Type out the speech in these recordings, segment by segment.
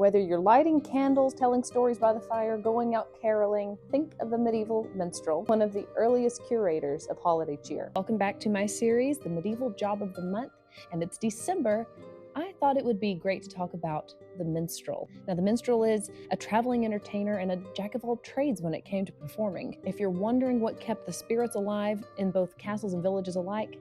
Whether you're lighting candles, telling stories by the fire, going out caroling, think of the medieval minstrel, one of the earliest curators of holiday cheer. Welcome back to my series, The Medieval Job of the Month, and it's December. I thought it would be great to talk about the minstrel. Now, the minstrel is a traveling entertainer and a jack of all trades when it came to performing. If you're wondering what kept the spirits alive in both castles and villages alike,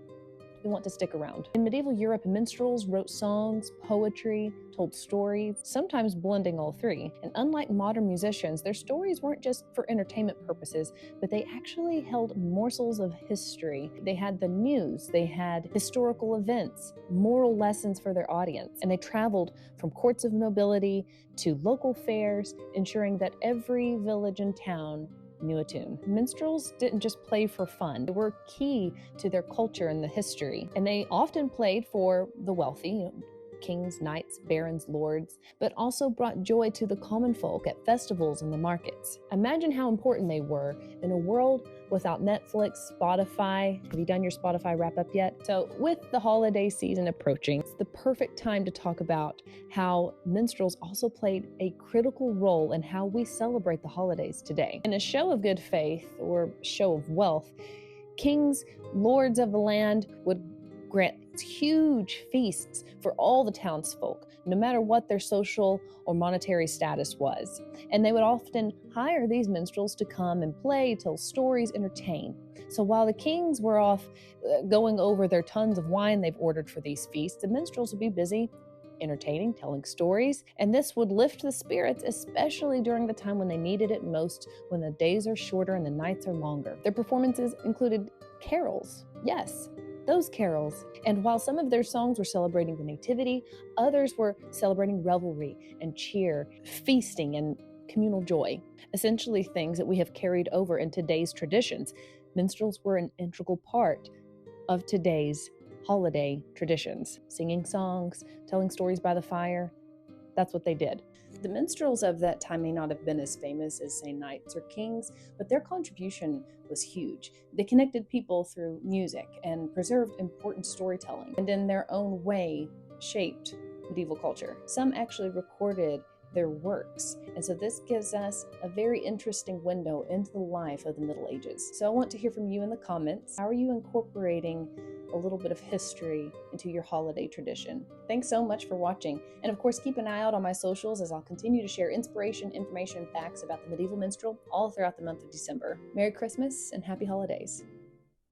you want to stick around. In medieval Europe, minstrels wrote songs, poetry, told stories, sometimes blending all three. And unlike modern musicians, their stories weren't just for entertainment purposes, but they actually held morsels of history. They had the news, they had historical events, moral lessons for their audience, and they traveled from courts of nobility to local fairs, ensuring that every village and town knew a tune. Minstrels didn't just play for fun. They were key to their culture and the history, and they often played for the wealthy, kings, knights, barons, lords, but also brought joy to the common folk at festivals and the markets. Imagine how important they were in a world without Netflix, Spotify. Have you done your Spotify wrap up yet? So with the holiday season approaching, it's the perfect time to talk about how minstrels also played a critical role in how we celebrate the holidays today. In a show of good faith or show of wealth, kings, lords of the land would grant huge feasts for all the townsfolk, no matter what their social or monetary status was. And they would often hire these minstrels to come and play, tell stories, entertain. So while the kings were off going over their tons of wine they've ordered for these feasts, the minstrels would be busy entertaining, telling stories, and this would lift the spirits, especially during the time when they needed it most, when the days are shorter and the nights are longer. Their performances included carols. Yes, those carols. And while some of their songs were celebrating the nativity, others were celebrating revelry and cheer, feasting and communal joy, essentially things that we have carried over in today's traditions. Minstrels were an integral part of today's holiday traditions, singing songs, telling stories by the fire. That's what they did. The minstrels of that time may not have been as famous as, say, knights or kings, but their contribution was huge. They connected people through music and preserved important storytelling, and in their own way shaped medieval culture. Some actually recorded their works, and so this gives us a very interesting window into the life of the Middle Ages. So I want to hear from you in the comments. How are you incorporating a little bit of history into your holiday tradition? Thanks so much for watching. And of course, keep an eye out on my socials as I'll continue to share inspiration, information, and facts about the medieval minstrel all throughout the month of December. Merry Christmas and happy holidays.